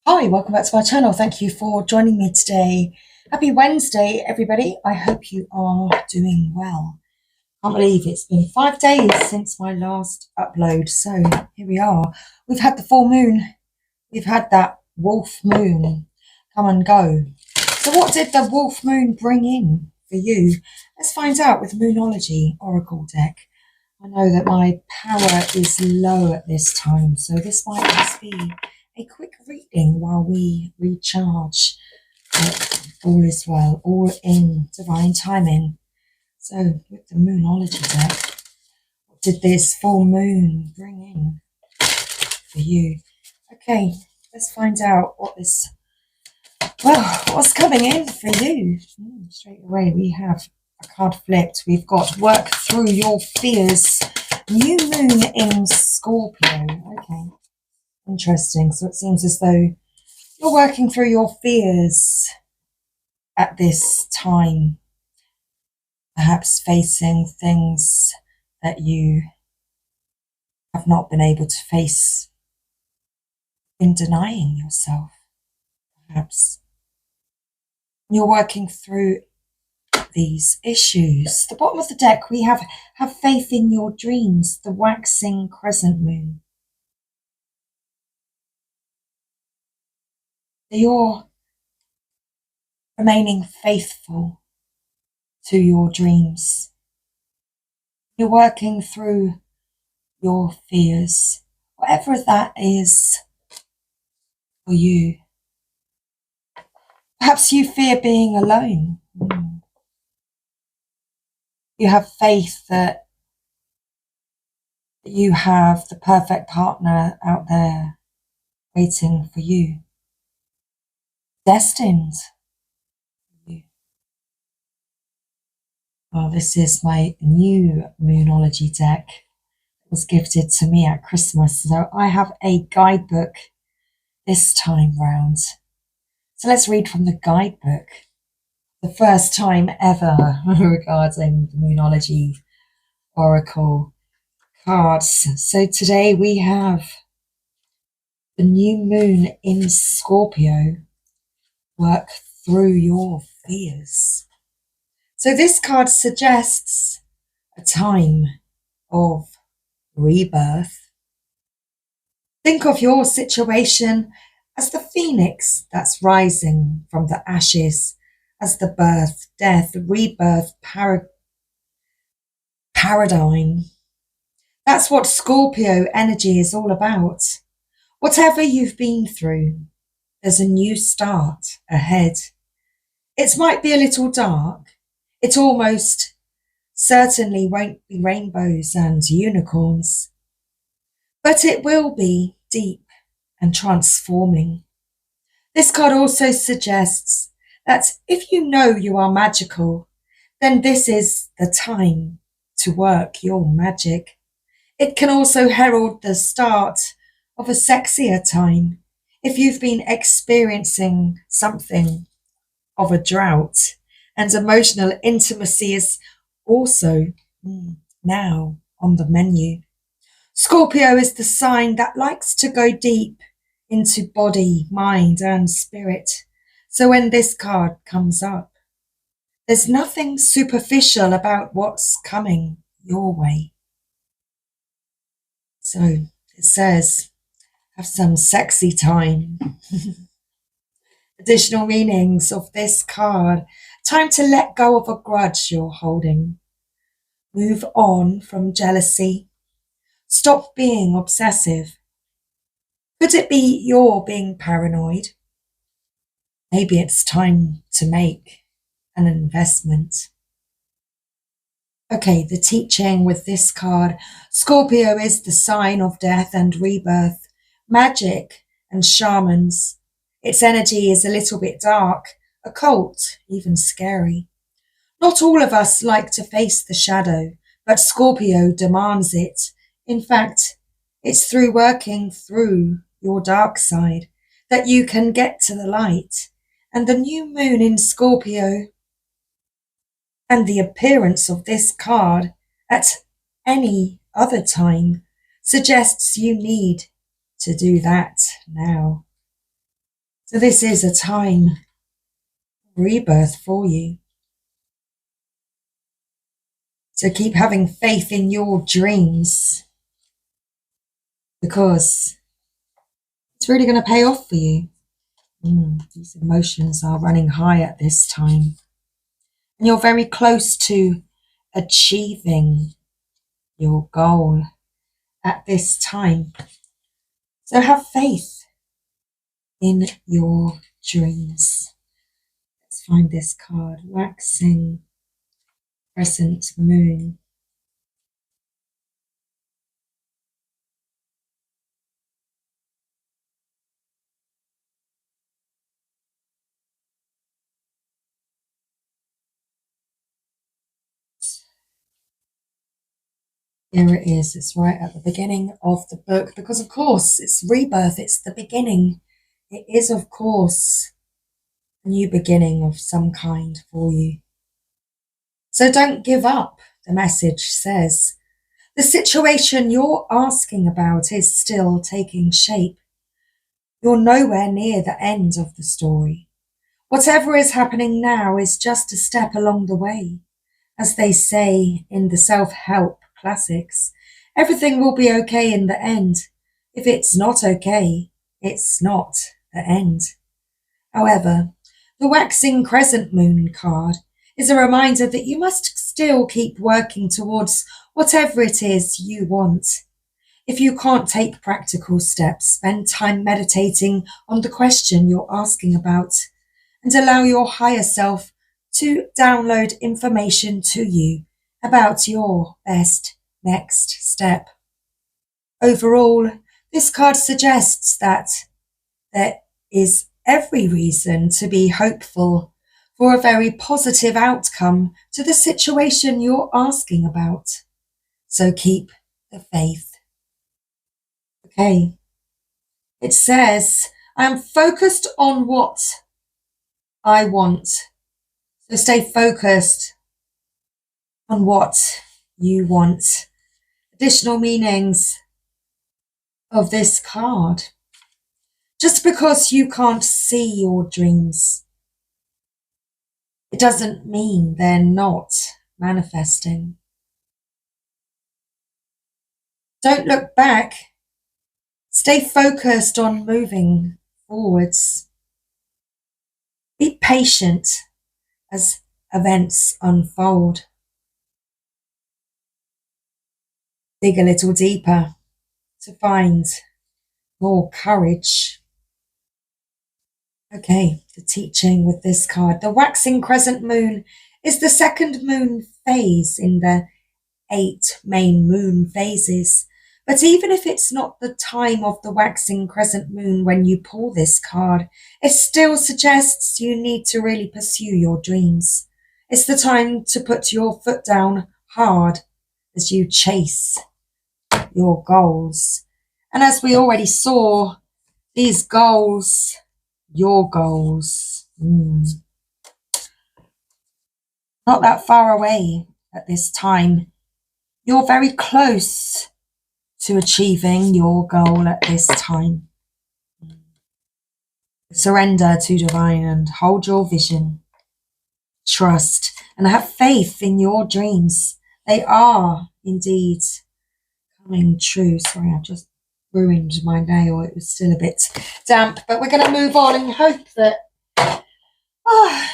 Hi, welcome back to my channel. Thank you for joining me today. Happy Wednesday, everybody. I hope you are doing well. Can't believe it's been 5 days since my last upload. So here we are. We've had the full moon. We've had that wolf moon come and go. So what did the wolf moon bring in for you? Let's find out with Moonology Oracle deck. I know that my power is low at this time, so this might just be a quick reading while we recharge. But all is well, all in divine timing. So with the Moonology deck, what did this full moon bring in for you? Okay, let's find out what's coming in for you. Straight away we have a card flipped. We've got work through your fears. New moon in Scorpio. Okay, interesting. So it seems as though you're working through your fears at this time, perhaps facing things that you have not been able to face, in denying yourself, perhaps. You're working through these issues. The bottom of the deck, we have faith in your dreams, the waxing crescent moon. You're remaining faithful to your dreams. You're working through your fears, whatever that is for you. Perhaps you fear being alone. You have faith that you have the perfect partner out there waiting for you, destined for you. Well, this is my new Moonology deck. It was gifted to me at Christmas, so I have a guidebook this time round. So let's read from the guidebook. The first time ever regarding the Moonology Oracle cards. So today we have the new moon in Scorpio. Work through your fears. So this card suggests a time of rebirth. Think of your situation as the phoenix that's rising from the ashes, as the birth, death, rebirth paradigm. That's what Scorpio energy is all about. Whatever you've been through, there's a new start ahead. It might be a little dark. It almost certainly won't be rainbows and unicorns, but it will be deep and transforming. This card also suggests that if you know you are magical, then this is the time to work your magic. It can also herald the start of a sexier time if you've been experiencing something of a drought, and emotional intimacy is also now on the menu. Scorpio is the sign that likes to go deep into body, mind, and spirit. So when this card comes up, there's nothing superficial about what's coming your way. So it says, have some sexy time. Additional meanings of this card. Time to let go of a grudge you're holding. Move on from jealousy. Stop being obsessive. Could it be you're being paranoid? Maybe it's time to make an investment. Okay, the teaching with this card. Scorpio is the sign of death and rebirth, magic and shamans. Its energy is a little bit dark, occult, even scary. Not all of us like to face the shadow, but Scorpio demands it. In fact, it's through working through your dark side that you can get to the light. And the new moon in Scorpio and the appearance of this card at any other time suggests you need to do that now. So this is a time of rebirth for you. So keep having faith in your dreams, because it's really going to pay off for you. These emotions are running high at this time. And you're very close to achieving your goal at this time. So have faith in your dreams. Let's find this card. Waxing crescent moon. Here it is. It's right at the beginning of the book, because of course it's rebirth. It's the beginning. It is, of course, a new beginning of some kind for you. So don't give up, the message says. The situation you're asking about is still taking shape. You're nowhere near the end of the story. Whatever is happening now is just a step along the way. As they say in the self-help classics, everything will be okay in the end. If it's not okay, it's not the end. However, the waxing crescent moon card is a reminder that you must still keep working towards whatever it is you want. If you can't take practical steps, spend time meditating on the question you're asking about and allow your higher self to download information to you about your best next step. Overall, this card suggests that there is every reason to be hopeful for a very positive outcome to the situation you're asking about. So keep the faith. Okay. It says, I am focused on what I want. So stay focused on what you want. Additional meanings of this card. Just because you can't see your dreams, it doesn't mean they're not manifesting. Don't look back. Stay focused on moving forwards. Be patient as events unfold. Dig a little deeper to find more courage. Okay, the teaching with this card. The waxing crescent moon is the second moon phase in the 8 main moon phases. But even if it's not the time of the waxing crescent moon when you pull this card, it still suggests you need to really pursue your dreams. It's the time to put your foot down hard as you chase your goals. And as we already saw, these goals, your goals, not that far away at this time. You're very close to achieving your goal at this time. Surrender to divine and hold your vision. Trust and have faith in your dreams. They are indeed coming true. Sorry, I just ruined my nail. It was still a bit damp, but we're going to move on and hope that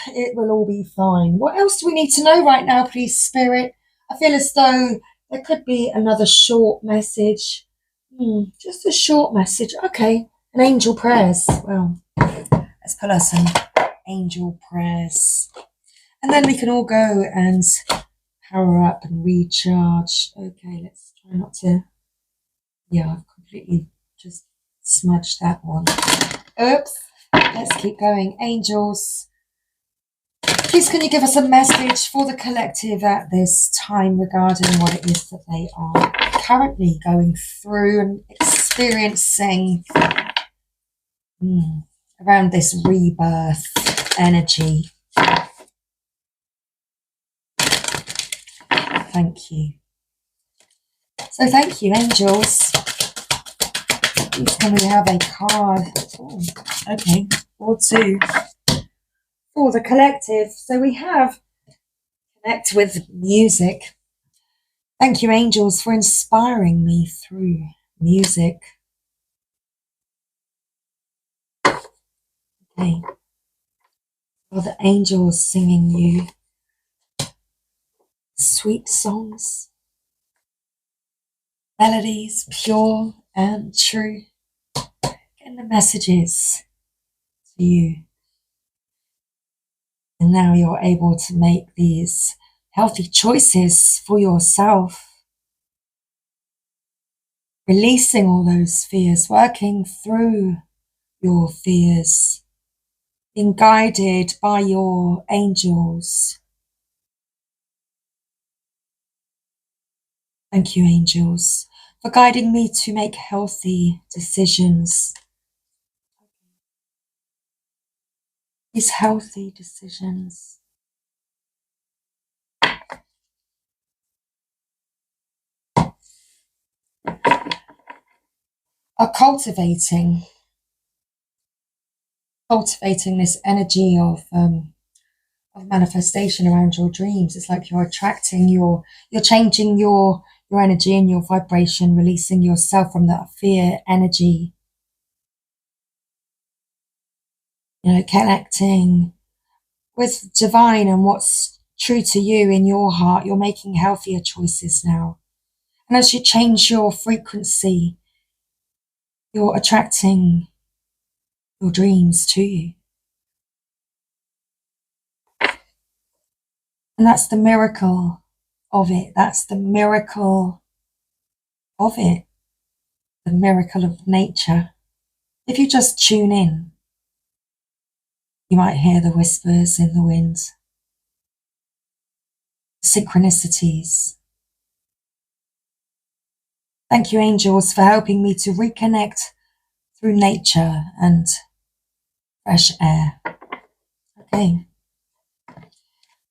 it will all be fine. What else do we need to know right now, please, Spirit? I feel as though there could be another short message. Just a short message. Okay. An angel prayers. Well, let's pull us some angel prayers. And then we can all go and power up and recharge. Okay, let's try not to... Yeah, I've completely just smudged that one. Oops. Let's keep going. Angels, please can you give us a message for the collective at this time regarding what it is that they are currently going through and experiencing around this rebirth energy. Thank you. So thank you, angels. Please can we have a card? Oh, okay. or two for the collective. So we have connect with music. Thank you, angels, for inspiring me through music. Okay. For the angels singing you sweet songs, melodies, pure and true, getting the messages to you. And now you're able to make these healthy choices for yourself, releasing all those fears, working through your fears, being guided by your angels. Thank you, angels, for guiding me to make healthy decisions. These healthy decisions. Are cultivating this energy of manifestation around your dreams. It's like you're attracting you're changing your energy and your vibration, releasing yourself from that fear energy. You know, connecting with divine and what's true to you in your heart. You're making healthier choices now. And as you change your frequency, you're attracting your dreams to you. And that's the miracle of it. That's the miracle of it. The miracle of nature. If you just tune in, you might hear the whispers in the wind, synchronicities. Thank you, angels, for helping me to reconnect through nature and fresh air. Okay.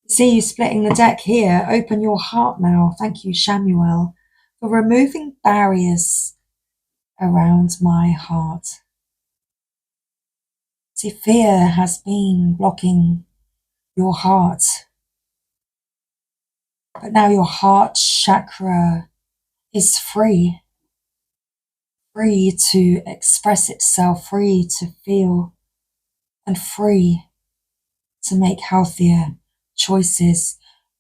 See you splitting the deck here. Open your heart now. Thank you, Shamuel, for removing barriers around my heart. See, fear has been blocking your heart, but now your heart chakra is free to express itself, free to feel, and free to make healthier choices,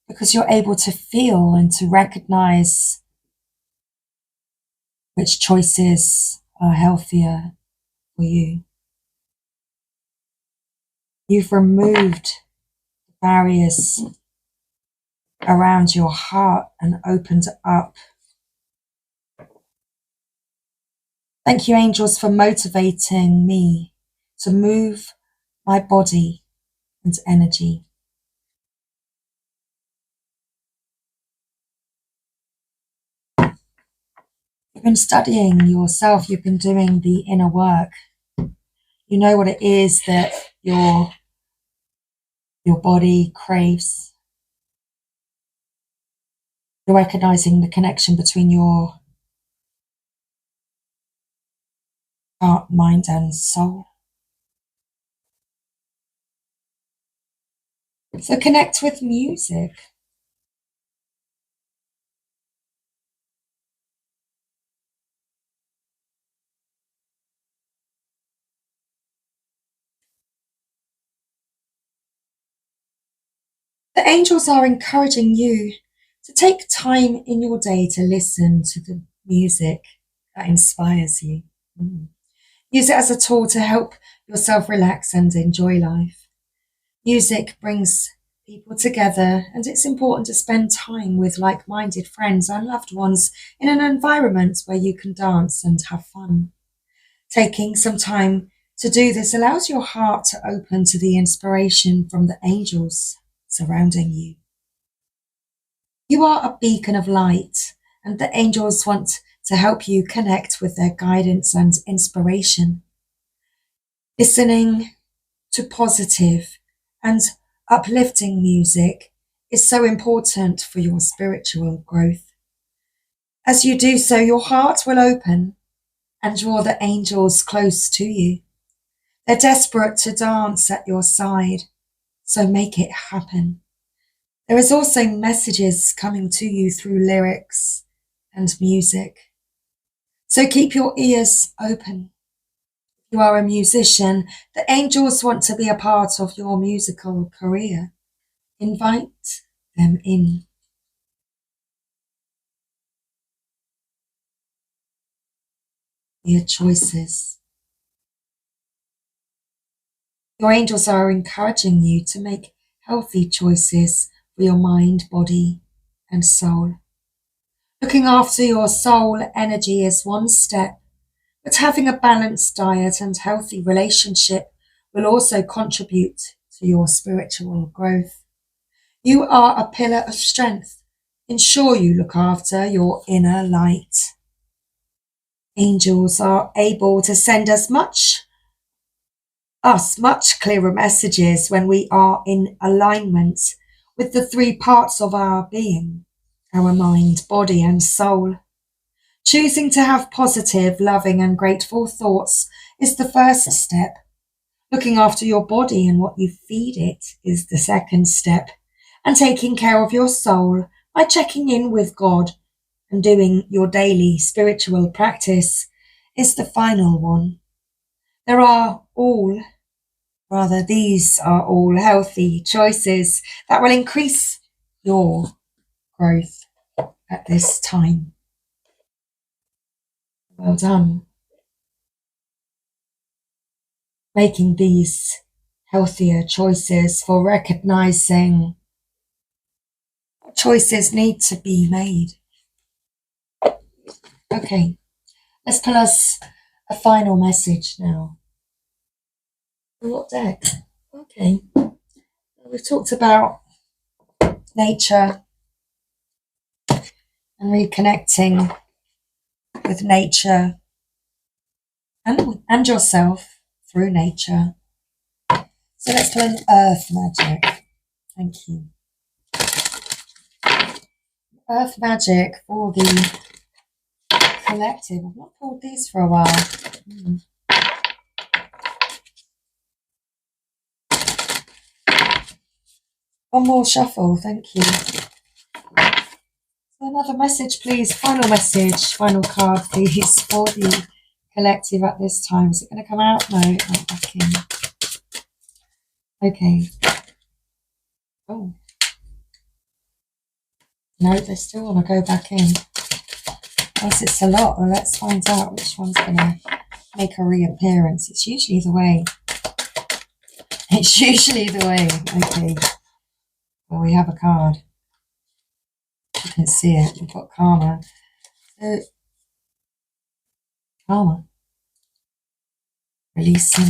because you're able to feel and to recognize which choices are healthier for you. You've removed barriers around your heart and opened up. Thank you, angels, for motivating me to move my body and energy. You've been studying yourself. You've been doing the inner work. You know what it is that your body craves. You're recognizing the connection between your heart, mind, and soul. So connect with music. The angels are encouraging you to take time in your day to listen to the music that inspires you. Use it as a tool to help yourself relax and enjoy life. Music brings people together, and it's important to spend time with like-minded friends and loved ones in an environment where you can dance and have fun. Taking some time to do this allows your heart to open to the inspiration from the angels surrounding you. You are a beacon of light, and the angels want to help you connect with their guidance and inspiration. Listening to positive and uplifting music is so important for your spiritual growth. As you do so, your heart will open and draw the angels close to you. They're desperate to dance at your side, so make it happen. There is also messages coming to you through lyrics and music. So keep your ears open. If you are a musician, the angels want to be a part of your musical career. Invite them in. Your choices. Your angels are encouraging you to make healthy choices for your mind, body, and soul. Looking after your soul energy is one step, but having a balanced diet and healthy relationship will also contribute to your spiritual growth. You are a pillar of strength. Ensure you look after your inner light. Angels are able to send us much clearer messages when we are in alignment with the three parts of our being, our mind, body, and soul. Choosing to have positive, loving, and grateful thoughts is the first step. Looking after your body and what you feed it is the second step. And taking care of your soul by checking in with God and doing your daily spiritual practice is the final one. These are all healthy choices that will increase your growth at this time. Well done. Making these healthier choices for recognizing what choices need to be made. Okay, let's pull us a final message now. What deck? Okay, we've talked about nature and reconnecting with nature and yourself through nature. So let's pull an earth magic. Thank you. Earth magic for the collective. I've not pulled these for a while. One more shuffle, thank you. So another message, please. Final message, final card, please, for the collective at this time. Is it going to come out? No, it went back in. Okay. Oh. No, they still want to go back in. Unless it's a lot, well, let's find out which one's going to make a reappearance. It's usually the way. It's usually the way. Okay. Well, we have a card. You can see it. We've got karma. Karma. Releasing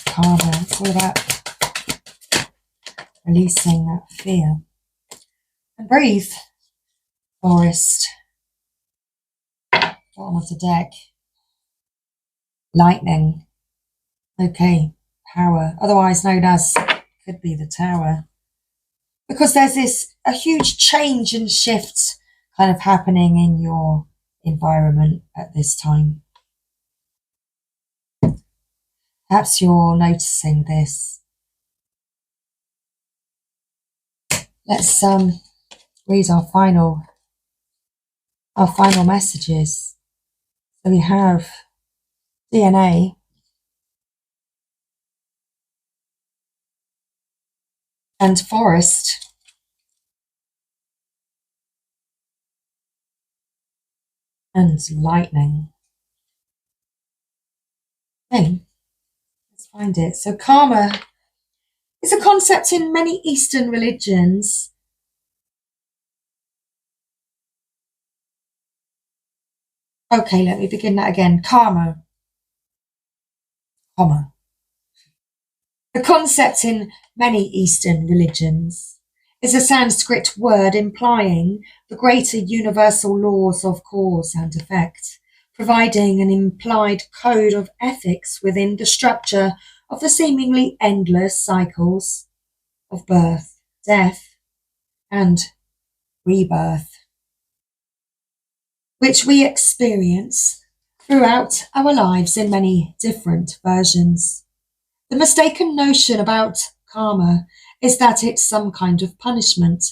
karma. It's all about releasing that fear. And breathe. Forest. Bottom of the deck. Lightning. Okay. Power. Otherwise known as, could be the tower. Because there's a huge change and shift kind of happening in your environment at this time. Perhaps you're noticing this. Let's read our final messages. So we have DNA and forest and lightning. Okay, let's find it. So karma is a concept in many Eastern religions. Okay, let me begin that again. Karma. Comma. The concept in many Eastern religions is a Sanskrit word implying the greater universal laws of cause and effect, providing an implied code of ethics within the structure of the seemingly endless cycles of birth, death, and rebirth, which we experience throughout our lives in many different versions. The mistaken notion about karma is that it's some kind of punishment,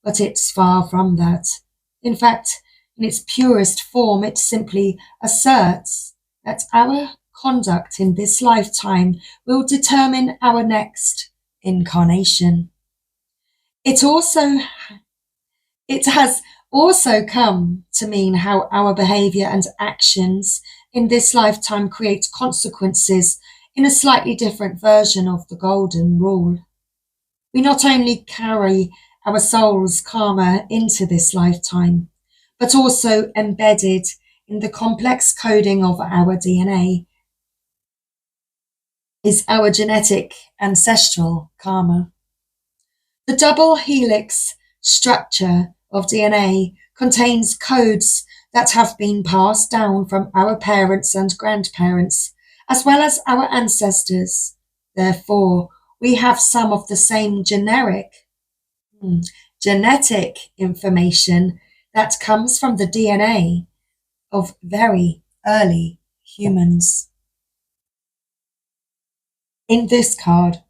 but it's far from that. In fact, in its purest form, it simply asserts that our conduct in this lifetime will determine our next incarnation. It has also come to mean how our behavior and actions in this lifetime create consequences in a slightly different version of the golden rule. We not only carry our soul's karma into this lifetime, but also embedded in the complex coding of our DNA is our genetic ancestral karma. The double helix structure of DNA contains codes that have been passed down from our parents and grandparents, as well as our ancestors. Therefore, we have some of the same genetic information that comes from the DNA of very early humans. In this card,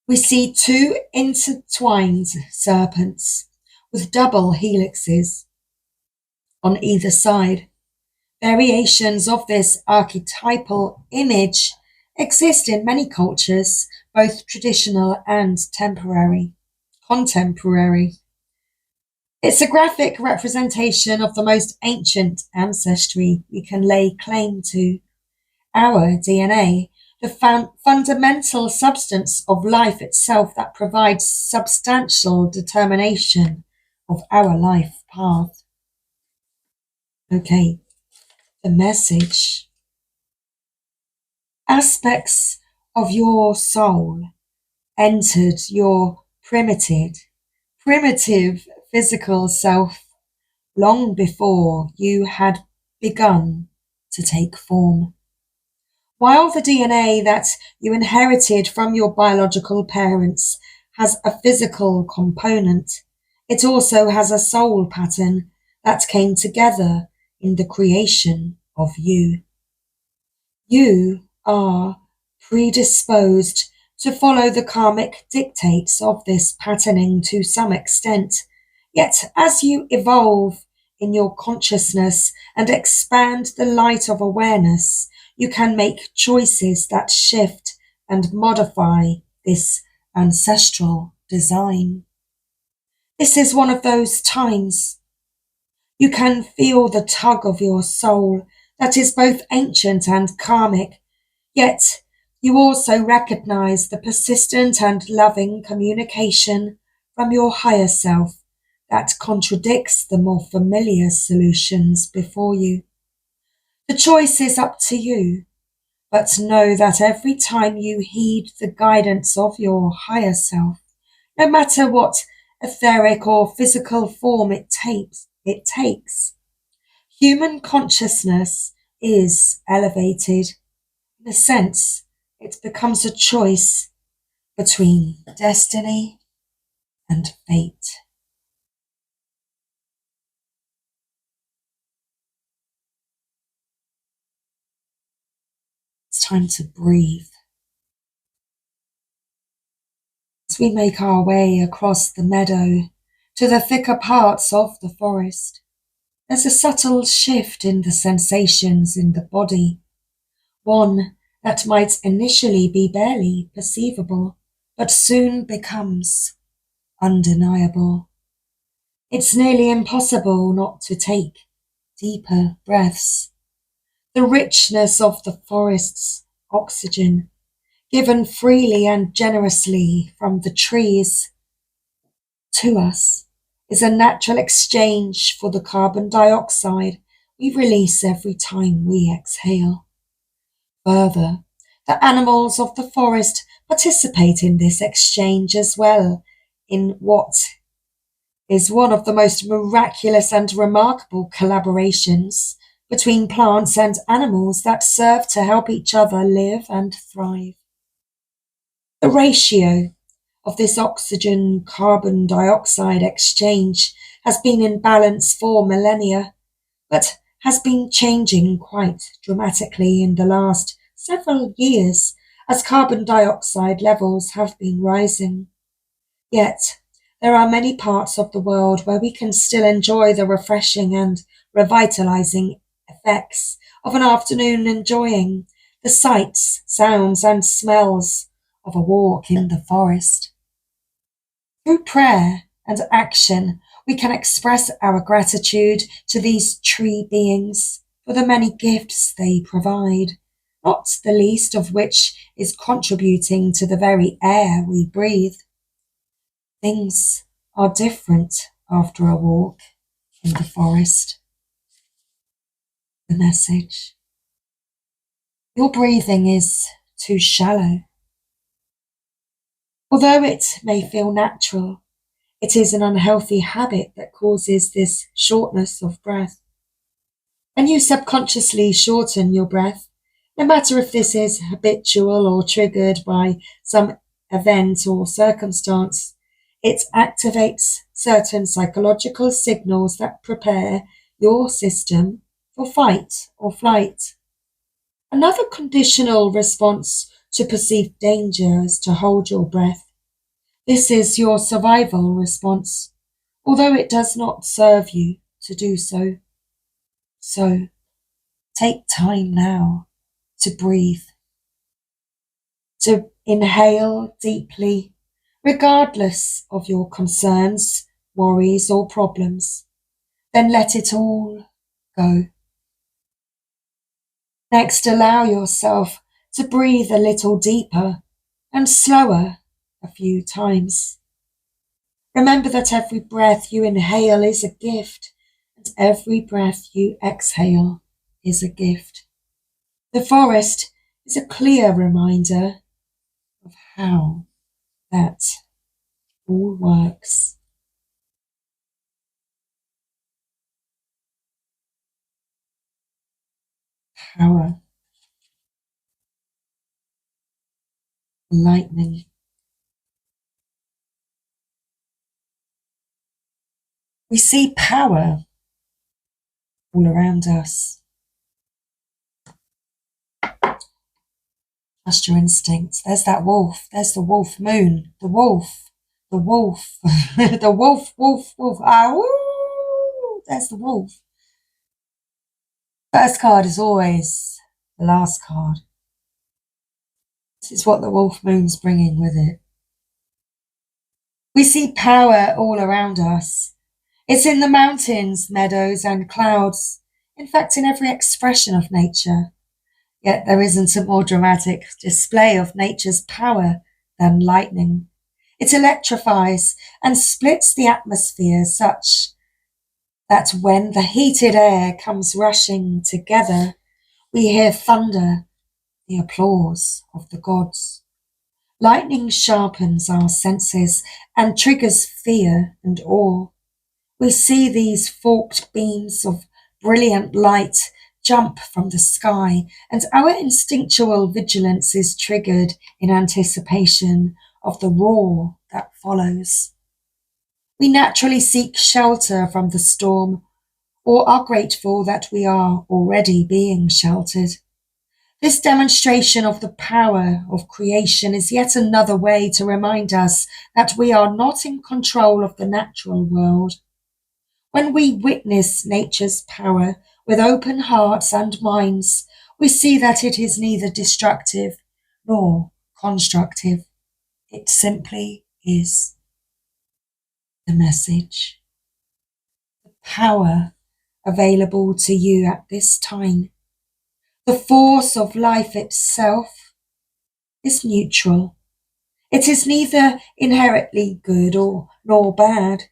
we see two intertwined serpents with double helixes on either side. Variations of this archetypal image exist in many cultures, both traditional and contemporary. It's a graphic representation of the most ancient ancestry we can lay claim to, our DNA, the fundamental substance of life itself that provides substantial determination of our life path. Okay, the message. Aspects of your soul entered your primitive physical self long before you had begun to take form. While the DNA that you inherited from your biological parents has a physical component, it also has a soul pattern that came together in the creation of you. You are predisposed to follow the karmic dictates of this patterning to some extent. Yet as you evolve in your consciousness and expand the light of awareness, you can make choices that shift and modify this ancestral design. This is one of those times you can feel the tug of your soul that is both ancient and karmic, yet you also recognize the persistent and loving communication from your higher self that contradicts the more familiar solutions before you. The choice is up to you, but know that every time you heed the guidance of your higher self, no matter what etheric or physical form it takes, human consciousness is elevated. In a sense, it becomes a choice between destiny and fate. It's time to breathe. As we make our way across the meadow to the thicker parts of the forest, there's a subtle shift in the sensations in the body, one that might initially be barely perceivable, but soon becomes undeniable. It's nearly impossible not to take deeper breaths. The richness of the forest's oxygen, given freely and generously from the trees to us, is a natural exchange for the carbon dioxide we release every time we exhale. Further, the animals of the forest participate in this exchange as well, in what is one of the most miraculous and remarkable collaborations between plants and animals that serve to help each other live and thrive. The ratio of this oxygen-carbon dioxide exchange has been in balance for millennia, but has been changing quite dramatically in the last several years as carbon dioxide levels have been rising. Yet, there are many parts of the world where we can still enjoy the refreshing and revitalizing effects of an afternoon enjoying the sights, sounds, and smells of a walk in the forest. Through prayer and action, we can express our gratitude to these tree beings for the many gifts they provide, not the least of which is contributing to the very air we breathe. Things are different after a walk in the forest. The message. Your breathing is too shallow. Although it may feel natural, it is an unhealthy habit that causes this shortness of breath. When you subconsciously shorten your breath, no matter if this is habitual or triggered by some event or circumstance, it activates certain psychological signals that prepare your system for fight or flight. Another conditional response to perceived danger is to hold your breath. This is your survival response, although it does not serve you to do so. So, take time now to breathe, to inhale deeply, regardless of your concerns, worries, or problems. Then let it all go. Next, allow yourself to breathe a little deeper and slower a few times. Remember that every breath you inhale is a gift, and every breath you exhale is a gift. The forest is a clear reminder of how that all works. Power, lightning. We see power all around us. Trust your instincts. There's that wolf. There's the wolf moon. The wolf. The wolf. The wolf, wolf, wolf. Ah, woo! There's the wolf. First card is always the last card. This is what the wolf moon's bringing with it. We see power all around us. It's in the mountains, meadows, and clouds. In fact, in every expression of nature. Yet there isn't a more dramatic display of nature's power than lightning. It electrifies and splits the atmosphere such that when the heated air comes rushing together, we hear thunder, the applause of the gods. Lightning sharpens our senses and triggers fear and awe. We see these forked beams of brilliant light jump from the sky, and our instinctual vigilance is triggered in anticipation of the roar that follows. We naturally seek shelter from the storm, or are grateful that we are already being sheltered. This demonstration of the power of creation is yet another way to remind us that we are not in control of the natural world. When we witness nature's power with open hearts and minds, we see that it is neither destructive nor constructive. It simply is. The message. The power available to you at this time. The force of life itself is neutral. It is neither inherently good nor bad.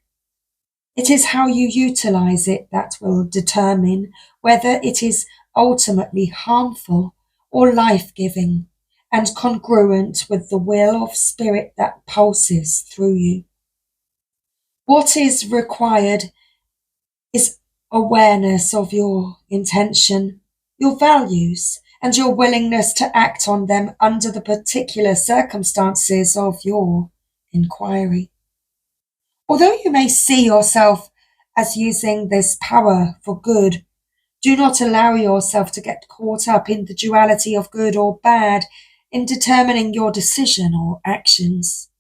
It is how you utilize it that will determine whether it is ultimately harmful or life-giving and congruent with the will of spirit that pulses through you. What is required is awareness of your intention, your values, and your willingness to act on them under the particular circumstances of your inquiry. Although you may see yourself as using this power for good, do not allow yourself to get caught up in the duality of good or bad. in determining your decision or actions.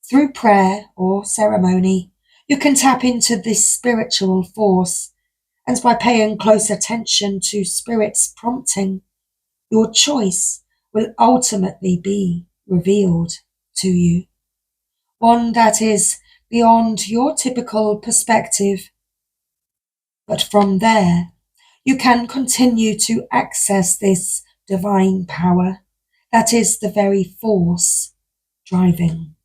Through prayer or ceremony, you can tap into this spiritual force, and by paying close attention to Spirit's prompting, your choice will ultimately be revealed to you, one that is beyond your typical perspective. But from there, you can continue to access this divine power that is the very force driving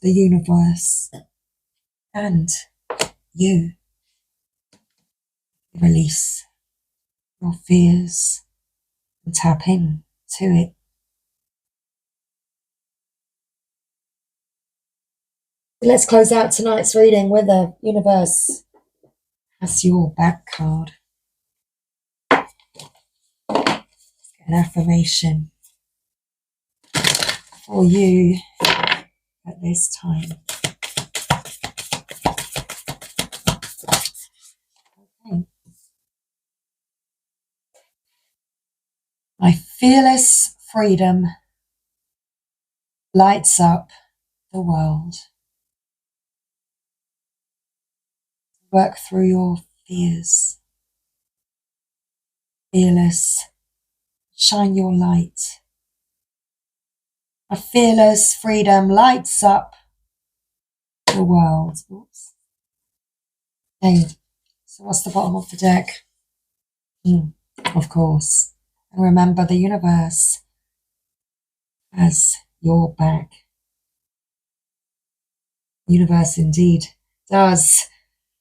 the universe. And you release your fears and tap in to it. Let's close out tonight's reading with a universe has your back card. An affirmation for you at this time. Okay. My fearless freedom lights up the world. Work through your fears. Fearless, shine your light. A fearless freedom lights up the world. Oops. Okay, so what's the bottom of the deck? Of course. And remember, the universe has your back. The universe indeed does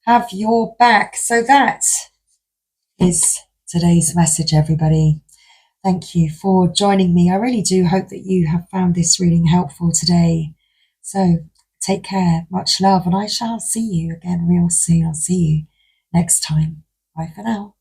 have your back. So that is today's message, everybody. Thank you for joining me. I really do hope that you have found this reading helpful today. So take care, much love, and I shall see you again real soon. I'll see you next time. Bye for now.